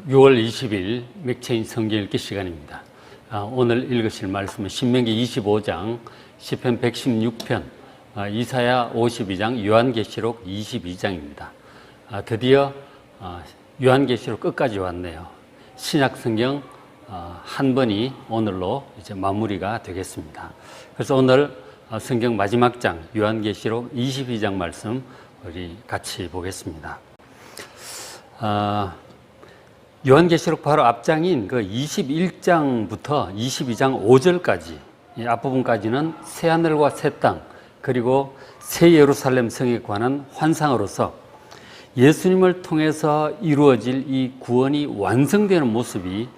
6월 20일 맥체인 성경 읽기 시간입니다. 오늘 읽으실 말씀은 신명기 25장, 시편 116편, 이사야 52장, 요한계시록 22장입니다. 드디어 요한계시록 끝까지 왔네요. 신약 성경 한 번이 오늘로 이제 마무리가 되겠습니다. 그래서 오늘 성경 마지막 장 요한계시록 22장 말씀 우리 같이 보겠습니다. 요한계시록 바로 앞장인 그 21장부터 22장 5절까지 이 앞부분까지는 새하늘과 새 땅 그리고 새 예루살렘 성에 관한 환상으로서 예수님을 통해서 이루어질 이 구원이 완성되는 모습이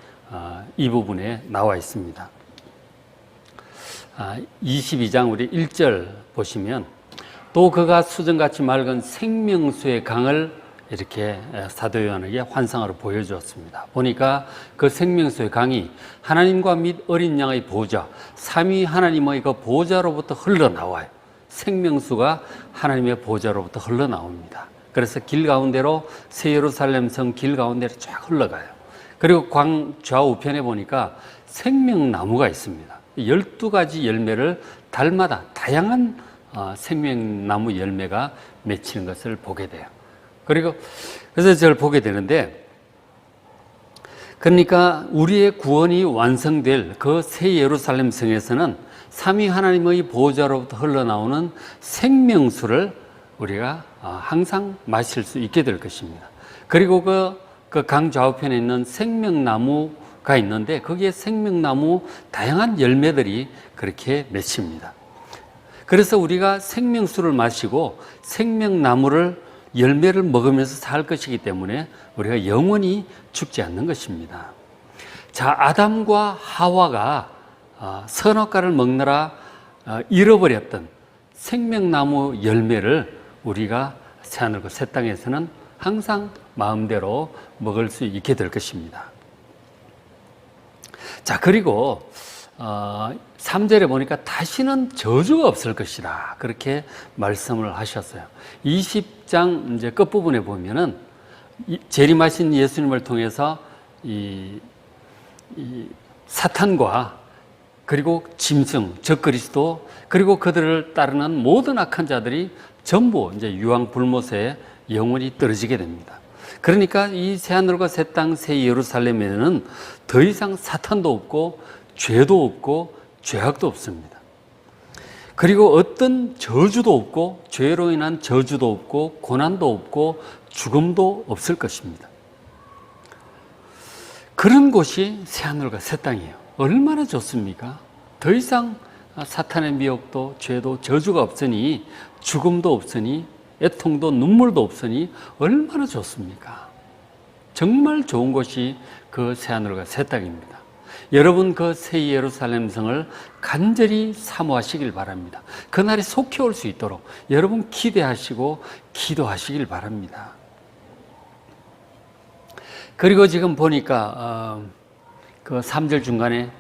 이 부분에 나와 있습니다. 22장 우리 1절 보시면 또 그가 수정같이 맑은 생명수의 강을 이렇게 사도 요한에게 환상으로 보여주었습니다. 보니까 그 생명수의 강이 하나님과 및 어린 양의 보좌, 삼위 하나님의 그 보좌로부터 흘러나와요. 생명수가 하나님의 보좌로부터 흘러나옵니다. 그래서 길 가운데로 새 예루살렘 성 길 가운데로 쫙 흘러가요. 그리고 광 좌우편에 보니까 생명나무가 있습니다. 12가지 열매를 달마다 다양한 생명나무 열매가 맺히는 것을 보게 돼요. 그래서 저를 보게 되는데, 그러니까 우리의 구원이 완성될 그 새 예루살렘 성에서는 삼위 하나님의 보좌로부터 흘러나오는 생명수를 우리가 항상 마실 수 있게 될 것입니다. 그리고 그 강 좌우편에 있는 생명나무가 있는데 거기에 생명나무 다양한 열매들이 그렇게 맺힙니다. 그래서 우리가 생명수를 마시고 생명나무를 열매를 먹으면서 살 것이기 때문에 우리가 영원히 죽지 않는 것입니다. 자, 아담과 하와가 선악과를 먹느라 잃어버렸던 생명나무 열매를 우리가 새하늘과 새 땅에서는 항상 마음대로 먹을 수 있게 될 것입니다. 자, 그리고 3절에 보니까 다시는 저주가 없을 것이다. 그렇게 말씀을 하셨어요. 20장 이제 끝부분에 보면은 재림하신 예수님을 통해서 이 사탄과 그리고 짐승, 적 그리스도 그리고 그들을 따르는 모든 악한 자들이 전부 이제 유황 불못에 영원히 떨어지게 됩니다. 그러니까 이 새하늘과 새 땅, 새 예루살렘에는 더 이상 사탄도 없고 죄도 없고 죄악도 없습니다. 그리고 어떤 저주도 없고 죄로 인한 저주도 없고 고난도 없고 죽음도 없을 것입니다. 그런 곳이 새하늘과 새 땅이에요. 얼마나 좋습니까? 더 이상 사탄의 미혹도 죄도 저주가 없으니 죽음도 없으니 애통도 눈물도 없으니 얼마나 좋습니까? 정말 좋은 곳이 그 새하늘과 새 땅입니다. 여러분 그 새 예루살렘 성을 간절히 사모하시길 바랍니다. 그날이 속히 올 수 있도록 여러분 기대하시고 기도하시길 바랍니다. 그리고 지금 보니까 그 3절 중간에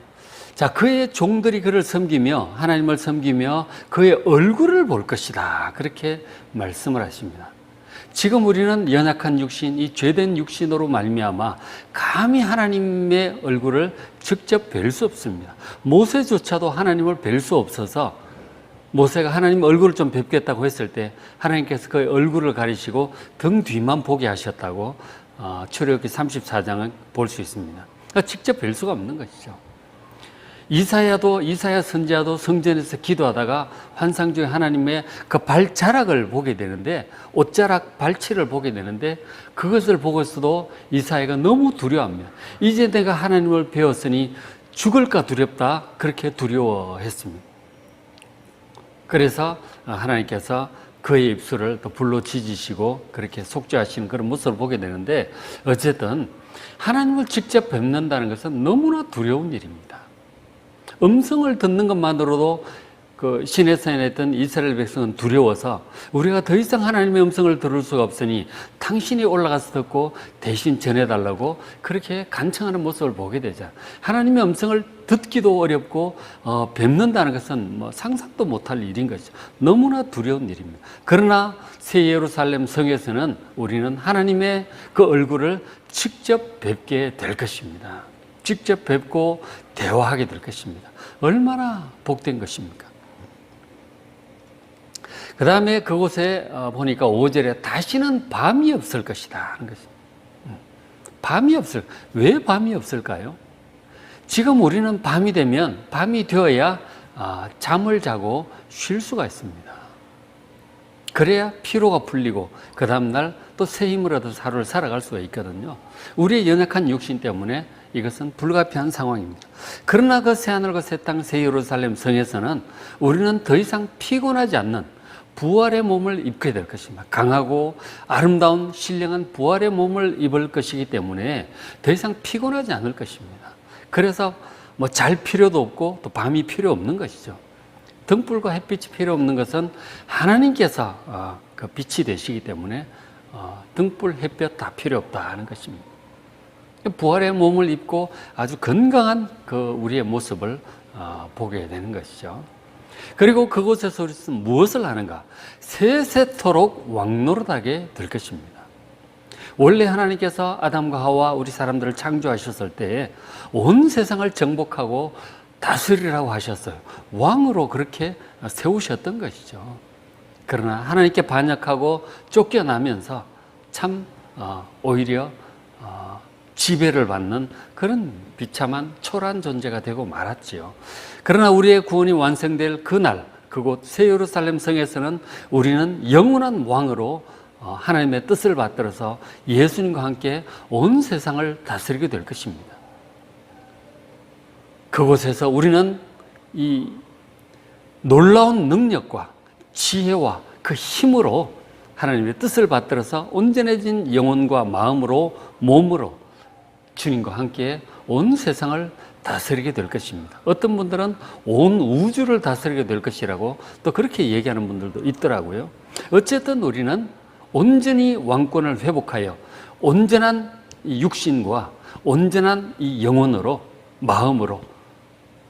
자, 그의 종들이 그를 섬기며 하나님을 섬기며 그의 얼굴을 볼 것이다. 그렇게 말씀을 하십니다. 지금 우리는 연약한 육신, 이 죄된 육신으로 말미암아 감히 하나님의 얼굴을 직접 뵐 수 없습니다. 모세조차도 하나님을 뵐 수 없어서 모세가 하나님 얼굴을 좀 뵙겠다고 했을 때 하나님께서 그의 얼굴을 가리시고 등 뒤만 보게 하셨다고 출애굽기 34장은 볼 수 있습니다. 그러니까 직접 뵐 수가 없는 것이죠. 이사야 선지자도 성전에서 기도하다가 환상 중에 하나님의 그 발자락을 보게 되는데 옷자락 발치를 보게 되는데 그것을 보고서도 이사야가 너무 두려워합니다. 이제 내가 하나님을 배웠으니 죽을까 두렵다 그렇게 두려워했습니다. 그래서 하나님께서 그의 입술을 또 불로 지지시고 그렇게 속죄하시는 그런 모습을 보게 되는데 어쨌든 하나님을 직접 뵙는다는 것은 너무나 두려운 일입니다. 음성을 듣는 것만으로도 그 시내산에 있던 이스라엘 백성은 두려워서 우리가 더 이상 하나님의 음성을 들을 수가 없으니 당신이 올라가서 듣고 대신 전해달라고 그렇게 간청하는 모습을 보게 되죠. 하나님의 음성을 듣기도 어렵고 뵙는다는 것은 뭐 상상도 못할 일인 것이죠. 너무나 두려운 일입니다. 그러나 새 예루살렘 성에서는 우리는 하나님의 그 얼굴을 직접 뵙게 될 것입니다. 직접 뵙고 대화하게 될 것입니다. 얼마나 복된 것입니까? 그 다음에 그곳에 보니까 5절에 다시는 밤이 없을 것이다 하는 것입니다. 밤이 왜 밤이 없을까요? 지금 우리는 밤이 되면 밤이 되어야 잠을 자고 쉴 수가 있습니다. 그래야 피로가 풀리고 그 다음날 또 새 힘을 얻어서 하루를 살아갈 수가 있거든요. 우리의 연약한 육신 때문에 이것은 불가피한 상황입니다. 그러나 그 새하늘과 새 땅, 새 예루살렘 성에서는 우리는 더 이상 피곤하지 않는 부활의 몸을 입게 될 것입니다. 강하고 아름다운 신령한 부활의 몸을 입을 것이기 때문에 더 이상 피곤하지 않을 것입니다. 그래서 뭐 잘 필요도 없고 또 밤이 필요 없는 것이죠. 등불과 햇빛이 필요 없는 것은 하나님께서 그 빛이 되시기 때문에 등불, 햇볕 다 필요 없다 하는 것입니다. 부활의 몸을 입고 아주 건강한 그 우리의 모습을 보게 되는 것이죠. 그리고 그곳에서 우리는 무엇을 하는가? 세세토록 왕노릇하게 될 것입니다. 원래 하나님께서 아담과 하와 우리 사람들을 창조하셨을 때 온 세상을 정복하고 다스리라고 하셨어요. 왕으로 그렇게 세우셨던 것이죠. 그러나 하나님께 반역하고 쫓겨나면서 참 오히려 지배를 받는 그런 비참한 초라한 존재가 되고 말았지요. 그러나 우리의 구원이 완성될 그날 그곳 새 예루살렘 성에서는 우리는 영원한 왕으로 하나님의 뜻을 받들어서 예수님과 함께 온 세상을 다스리게 될 것입니다. 그곳에서 우리는 이 놀라운 능력과 지혜와 그 힘으로 하나님의 뜻을 받들어서 온전해진 영혼과 마음으로 몸으로 주님과 함께 온 세상을 다스리게 될 것입니다. 어떤 분들은 온 우주를 다스리게 될 것이라고 또 그렇게 얘기하는 분들도 있더라고요. 어쨌든 우리는 온전히 왕권을 회복하여 온전한 이 육신과 온전한 이 영혼으로 마음으로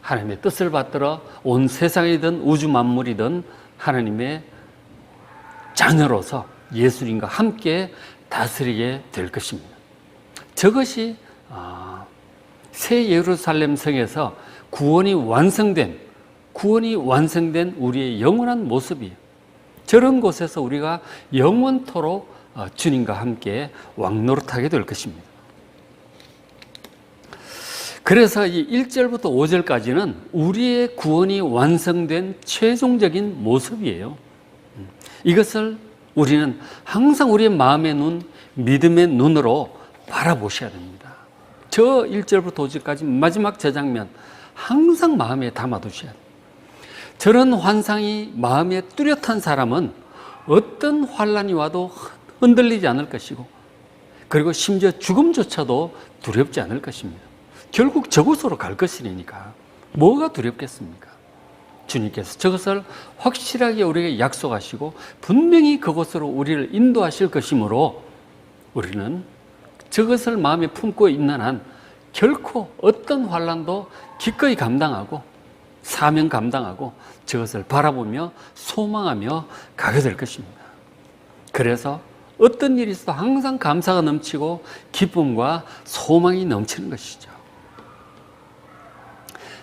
하나님의 뜻을 받들어 온 세상이든 우주 만물이든 하나님의 자녀로서 예수님과 함께 다스리게 될 것입니다. 저것이 새 예루살렘 성에서 구원이 완성된 우리의 영원한 모습이에요. 저런 곳에서 우리가 영원토록 주님과 함께 왕노릇하게 될 것입니다. 그래서 이 1절부터 5절까지는 우리의 구원이 완성된 최종적인 모습이에요. 이것을 우리는 항상 우리의 마음의 눈, 믿음의 눈으로 바라보셔야 됩니다. 저 1절부터 5절까지 마지막 저 장면 항상 마음에 담아두셔야 돼요. 저런 환상이 마음에 뚜렷한 사람은 어떤 환란이 와도 흔들리지 않을 것이고 그리고 심지어 죽음조차도 두렵지 않을 것입니다. 결국 저곳으로 갈 것이니까 뭐가 두렵겠습니까? 주님께서 저것을 확실하게 우리에게 약속하시고 분명히 그곳으로 우리를 인도하실 것이므로 우리는 저것을 마음에 품고 있는 한 결코 어떤 환난도 기꺼이 감당하고 사명 감당하고 저것을 바라보며 소망하며 가게 될 것입니다. 그래서 어떤 일이 있어도 항상 감사가 넘치고 기쁨과 소망이 넘치는 것이죠.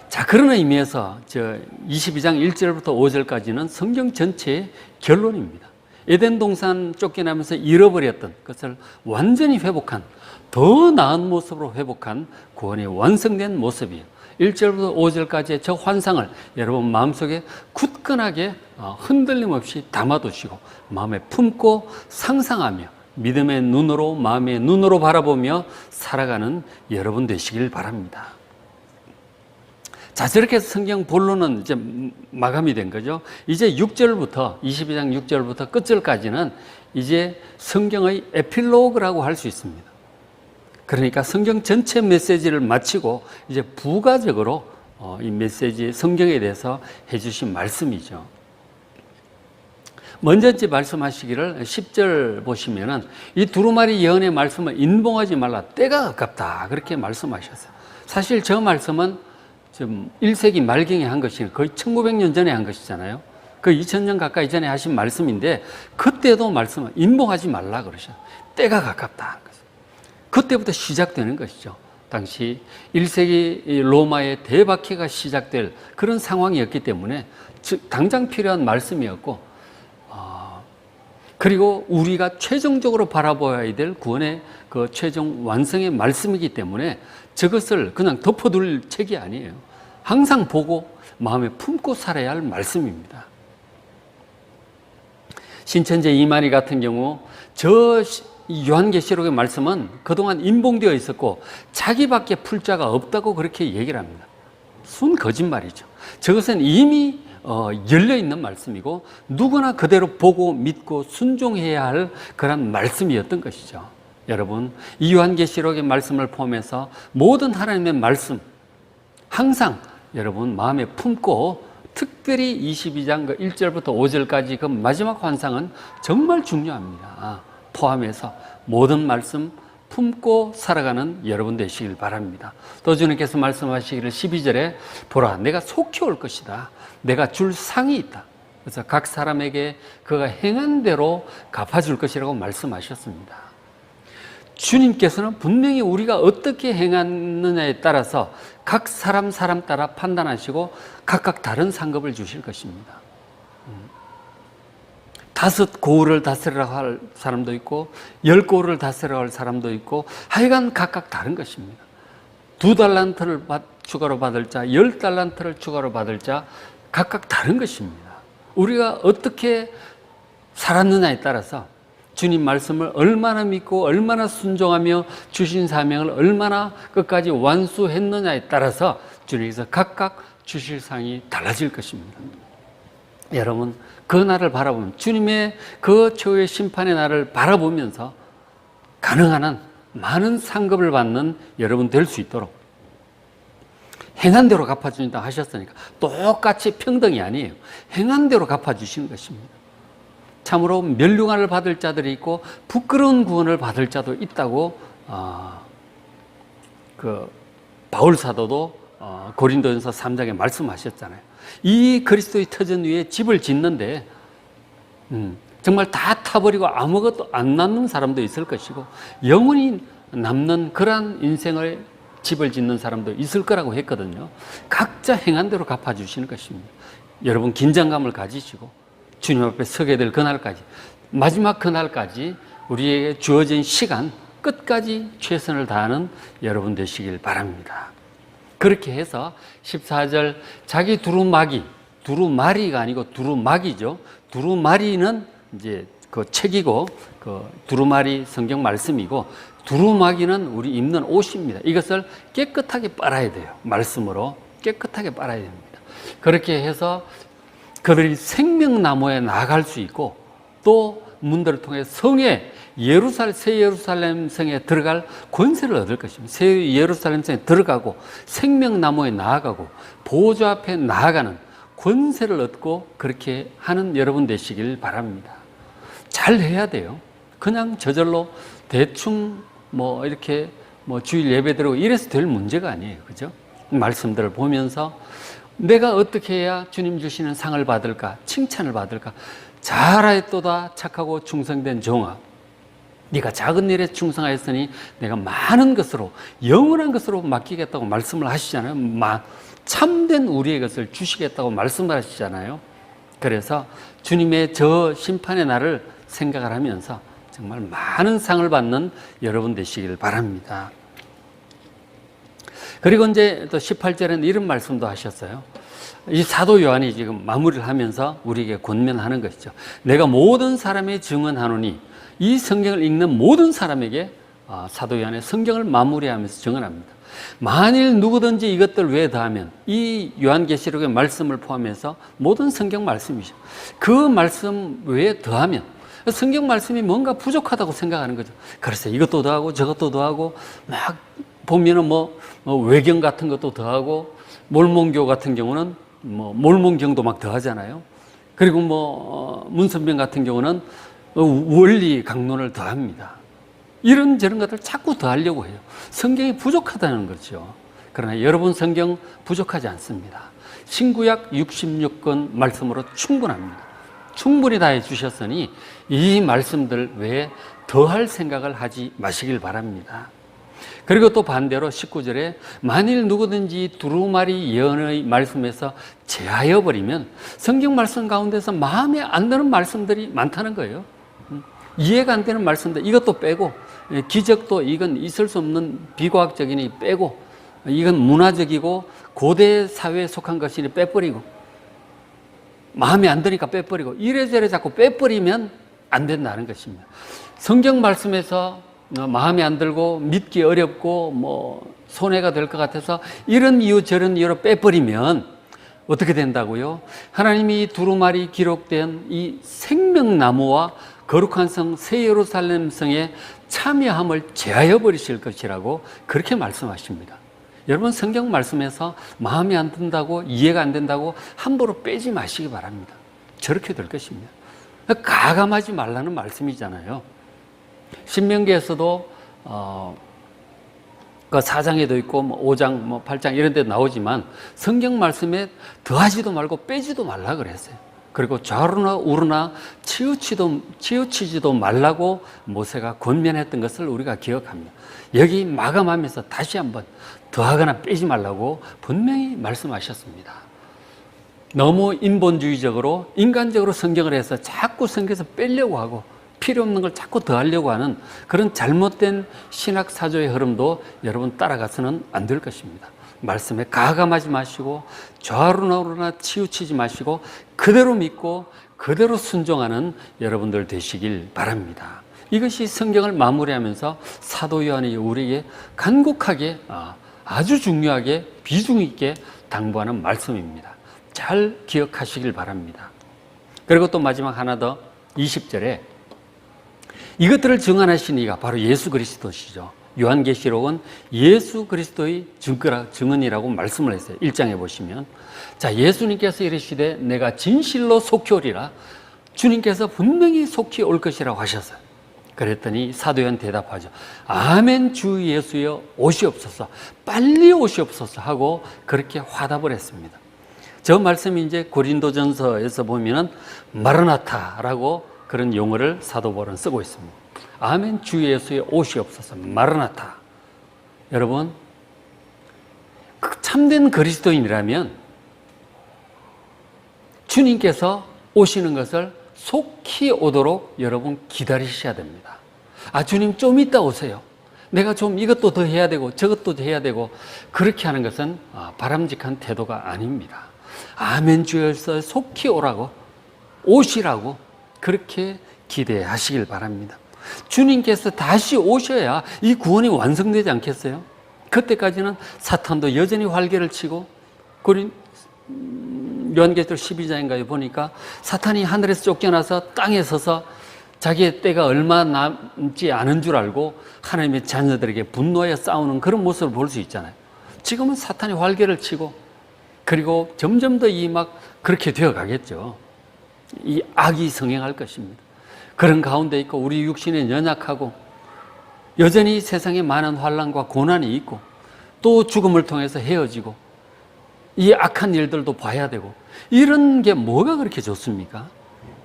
자, 그런 의미에서 22장 1절부터 5절까지는 성경 전체의 결론입니다. 에덴 동산 쫓겨나면서 잃어버렸던 것을 완전히 회복한 더 나은 모습으로 회복한 구원이 완성된 모습이에요. 1절부터 5절까지의 저 환상을 여러분 마음속에 굳건하게 흔들림 없이 담아두시고 마음에 품고 상상하며 믿음의 눈으로 마음의 눈으로 바라보며 살아가는 여러분 되시길 바랍니다. 자, 저렇게 해서 성경 본론은 이제 마감이 된 거죠. 이제 6절부터 22장 6절부터 끝절까지는 이제 성경의 에필로그라고 할 수 있습니다. 그러니까 성경 전체 메시지를 마치고 이제 부가적으로 이 메시지 성경에 대해서 해주신 말씀이죠. 먼저 말씀하시기를 10절 보시면은 이 두루마리 예언의 말씀을 인봉하지 말라, 때가 가깝다, 그렇게 말씀하셨어요. 사실 저 말씀은 지금 1세기 말경에 한 것이 거의 1900년 전에 한 것이잖아요. 그 2000년 가까이 전에 하신 말씀인데 그때도 말씀을 인봉하지 말라 그러셨어요. 때가 가깝다. 그때부터 시작되는 것이죠. 당시 1세기 로마의 대박해가 시작될 그런 상황이었기 때문에 당장 필요한 말씀이었고, 그리고 우리가 최종적으로 바라보아야 될 구원의 그 최종 완성의 말씀이기 때문에 저것을 그냥 덮어둘 책이 아니에요. 항상 보고 마음에 품고 살아야 할 말씀입니다. 신천지 이만희 같은 경우 저 요한계시록의 말씀은 그동안 인봉되어 있었고 자기밖에 풀 자가 없다고 그렇게 얘기를 합니다. 순 거짓말이죠. 저것은 이미 열려있는 말씀이고 누구나 그대로 보고 믿고 순종해야 할 그런 말씀이었던 것이죠. 여러분, 이 요한계시록의 말씀을 포함해서 모든 하나님의 말씀 항상 여러분 마음에 품고, 특별히 22장 1절부터 5절까지 그 마지막 환상은 정말 중요합니다. 포함해서 모든 말씀 품고 살아가는 여러분 되시길 바랍니다. 또 주님께서 말씀하시기를 12절에 보라, 내가 속히 올 것이다. 내가 줄 상이 있다. 그래서 각 사람에게 그가 행한 대로 갚아줄 것이라고 말씀하셨습니다. 주님께서는 분명히 우리가 어떻게 행하느냐에 따라서 각 사람 따라 판단하시고 각각 다른 상급을 주실 것입니다. 5 고을을 다스리라고 할 사람도 있고 10 고을을 다스리라고 할 사람도 있고, 하여간 각각 다른 것입니다. 2 달란트를 추가로 받을 자, 10 달란트를 추가로 받을 자, 각각 다른 것입니다. 우리가 어떻게 살았느냐에 따라서 주님 말씀을 얼마나 믿고 얼마나 순종하며 주신 사명을 얼마나 끝까지 완수했느냐에 따라서 주님께서 각각 주실 상이 달라질 것입니다. 여러분, 그 날을 바라보면, 주님의 그 최후의 심판의 날을 바라보면서 가능한 한 많은 상급을 받는 여러분 될 수 있도록, 행한 대로 갚아준다 하셨으니까 똑같이 평등이 아니에요. 행한 대로 갚아주시는 것입니다. 참으로 멸류관을 받을 자들이 있고 부끄러운 구원을 받을 자도 있다고 바울 사도도 고린도전서 3장에 말씀하셨잖아요. 이 그리스도의 터전 위에 집을 짓는데 정말 다 타버리고 아무것도 안 남는 사람도 있을 것이고 영원히 남는 그러한 인생을 집을 짓는 사람도 있을 거라고 했거든요. 각자 행한 대로 갚아주시는 것입니다. 여러분, 긴장감을 가지시고 주님 앞에 서게 될 그날까지, 마지막 그날까지 우리에게 주어진 시간 끝까지 최선을 다하는 여러분 되시길 바랍니다. 그렇게 해서 14절, 자기 두루마리가 아니고 두루마기죠. 두루마리는 이제 그 책이고 그 두루마리 성경 말씀이고, 두루마기는 우리 입는 옷입니다. 이것을 깨끗하게 빨아야 돼요. 말씀으로 깨끗하게 빨아야 됩니다. 그렇게 해서 그들이 생명나무에 나아갈 수 있고, 또 문들을 통해 성에 새 예루살렘 성에 들어갈 권세를 얻을 것입니다. 새 예루살렘 성에 들어가고 생명나무에 나아가고 보좌 앞에 나아가는 권세를 얻고, 그렇게 하는 여러분 되시길 바랍니다. 잘 해야 돼요. 그냥 저절로 대충 이렇게 주일 예배 드리고 이래서 될 문제가 아니에요. 그죠? 말씀들을 보면서 내가 어떻게 해야 주님 주시는 상을 받을까, 칭찬을 받을까. 잘하였도다 착하고 충성된 종아, 네가 작은 일에 충성하였으니 내가 많은 것으로 영원한 것으로 맡기겠다고 말씀을 하시잖아요. 참된 우리의 것을 주시겠다고 말씀을 하시잖아요. 그래서 주님의 저 심판의 날을 생각을 하면서 정말 많은 상을 받는 여러분 되시길 바랍니다. 그리고 이제 또 18절에는 이런 말씀도 하셨어요. 이 사도 요한이 지금 마무리를 하면서 우리에게 권면하는 것이죠. 내가 모든 사람의 증언하노니, 이 성경을 읽는 모든 사람에게 사도 요한의 성경을 마무리하면서 증언합니다. 만일 누구든지 이것들 외에 더하면, 이 요한계시록의 말씀을 포함해서 모든 성경 말씀이죠. 그 말씀 외에 더하면, 성경 말씀이 뭔가 부족하다고 생각하는 거죠. 그래서 이것도 더하고 저것도 더하고 막 보면은 외경 같은 것도 더하고 몰몬교 같은 경우는 뭐 몰몬경도 막 더하잖아요. 그리고 문선병 같은 경우는 원리 강론을 더합니다. 이런저런 것들 자꾸 더하려고 해요. 성경이 부족하다는 거죠. 그러나 여러분, 성경 부족하지 않습니다. 신구약 66권 말씀으로 충분합니다. 충분히 다 해주셨으니 이 말씀들 외에 더할 생각을 하지 마시길 바랍니다. 그리고 또 반대로 19절에 만일 누구든지 두루마리 예언의 말씀에서 제하여 버리면, 성경 말씀 가운데서 마음에 안 드는 말씀들이 많다는 거예요. 이해가 안 되는 말씀들, 이것도 빼고, 기적도 이건 있을 수 없는 비과학적이니 빼고, 이건 문화적이고 고대 사회에 속한 것이니 빼버리고, 마음에 안 드니까 빼버리고, 이래저래 자꾸 빼버리면 안 된다는 것입니다. 성경 말씀에서 마음에 안 들고 믿기 어렵고 손해가 될 것 같아서 이런 이유 저런 이유로 빼버리면 어떻게 된다고요? 하나님이 두루마리 기록된 이 생명나무와 거룩한 성 새 예루살렘 성에 참여함을 제하여 버리실 것이라고 그렇게 말씀하십니다. 여러분, 성경 말씀에서 마음에 안 든다고, 이해가 안 된다고 함부로 빼지 마시기 바랍니다. 저렇게 될 것입니다. 가감하지 말라는 말씀이잖아요. 신명기에서도 그 4장에도 있고 5장, 8장 이런 데 나오지만 성경 말씀에 더하지도 말고 빼지도 말라 그랬어요. 그리고 좌우나 우르나 치우치지도 말라고 모세가 권면했던 것을 우리가 기억합니다. 여기 마감하면서 다시 한번 더하거나 빼지 말라고 분명히 말씀하셨습니다. 너무 인본주의적으로 인간적으로 성경을 해서 자꾸 성경에서 빼려고 하고 필요 없는 걸 자꾸 더하려고 하는 그런 잘못된 신학 사조의 흐름도 여러분 따라가서는 안 될 것입니다. 말씀에 가감하지 마시고 좌우나 우르나 치우치지 마시고 그대로 믿고 그대로 순종하는 여러분들 되시길 바랍니다. 이것이 성경을 마무리하면서 사도 요한이 우리에게 간곡하게 아주 중요하게 비중 있게 당부하는 말씀입니다. 잘 기억하시길 바랍니다. 그리고 또 마지막 하나 더, 20절에 이것들을 증언하신 이가 바로 예수 그리스도시죠. 요한계시록은 예수 그리스도의 증언이라고 말씀을 했어요. 1장에 보시면, 자, 예수님께서 이르시되 내가 진실로 속히 오리라. 주님께서 분명히 속히 올 것이라고 하셨어요. 그랬더니 사도 요한 대답하죠. 아멘, 주 예수여 오시옵소서, 빨리 오시옵소서 하고 그렇게 화답을 했습니다. 저 말씀이 이제 고린도전서에서 보면은 마르나타라고 그런 용어를 사도 바울은 쓰고 있습니다. 아멘, 주 예수여 오시옵소서, 마르나타. 여러분, 참된 그리스도인이라면 주님께서 오시는 것을 속히 오도록 여러분 기다리셔야 됩니다. 주님 좀 이따 오세요. 내가 좀 이것도 더 해야 되고 저것도 더 해야 되고, 그렇게 하는 것은 바람직한 태도가 아닙니다. 아멘, 주 예수여 속히 오라고, 오시라고 그렇게 기대하시길 바랍니다. 주님께서 다시 오셔야 이 구원이 완성되지 않겠어요? 그때까지는 사탄도 여전히 활개를 치고, 요한계시록 12장인가에 보니까 사탄이 하늘에서 쫓겨나서 땅에 서서 자기의 때가 얼마 남지 않은 줄 알고 하나님의 자녀들에게 분노하여 싸우는 그런 모습을 볼 수 있잖아요. 지금은 사탄이 활개를 치고, 그리고 점점 더 그렇게 되어 가겠죠. 이 악이 성행할 것입니다. 그런 가운데 있고, 우리 육신에 연약하고 여전히 세상에 많은 환난과 고난이 있고, 또 죽음을 통해서 헤어지고, 이 악한 일들도 봐야 되고, 이런 게 뭐가 그렇게 좋습니까?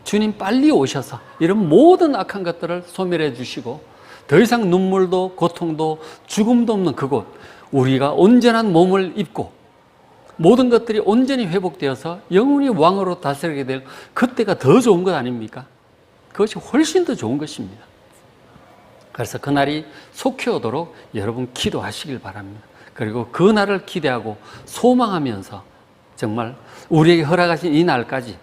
주님 빨리 오셔서 이런 모든 악한 것들을 소멸해 주시고, 더 이상 눈물도 고통도 죽음도 없는 그곳, 우리가 온전한 몸을 입고 모든 것들이 온전히 회복되어서 영원히 왕으로 다스리게 될 그때가 더 좋은 것 아닙니까? 그것이 훨씬 더 좋은 것입니다. 그래서 그날이 속히 오도록 여러분 기도하시길 바랍니다. 그리고 그 날을 기대하고 소망하면서 정말 우리에게 허락하신 이 날까지,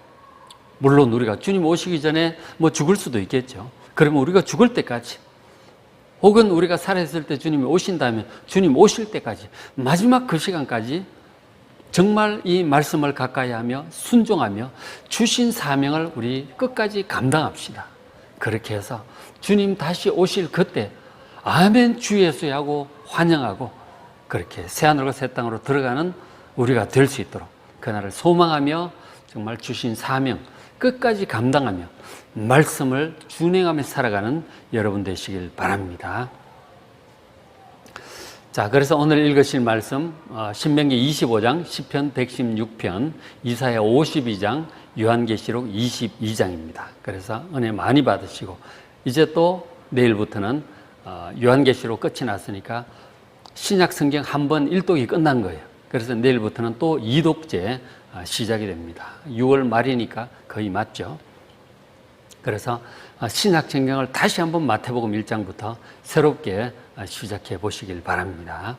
물론 우리가 주님 오시기 전에 죽을 수도 있겠죠. 그러면 우리가 죽을 때까지, 혹은 우리가 살아있을 때 주님이 오신다면 주님 오실 때까지, 마지막 그 시간까지 정말 이 말씀을 가까이 하며 순종하며 주신 사명을 우리 끝까지 감당합시다. 그렇게 해서 주님 다시 오실 그때 아멘 주 예수야 하고 환영하고, 그렇게 새하늘과 새 땅으로 들어가는 우리가 될 수 있도록 그날을 소망하며 정말 주신 사명 끝까지 감당하며 말씀을 준행하며 살아가는 여러분 되시길 바랍니다. 자, 그래서 오늘 읽으실 말씀 신명기 25장, 시편 116편, 이사야 52장, 요한계시록 22장입니다. 그래서 은혜 많이 받으시고 이제 또 내일부터는 요한계시록 끝이 났으니까 신약 성경 한 번 일독이 끝난 거예요. 그래서 내일부터는 또 2독제 시작이 됩니다. 6월 말이니까 거의 맞죠. 그래서 신약 성경을 다시 한번 마태복음 1장부터 새롭게 시작해 보시길 바랍니다.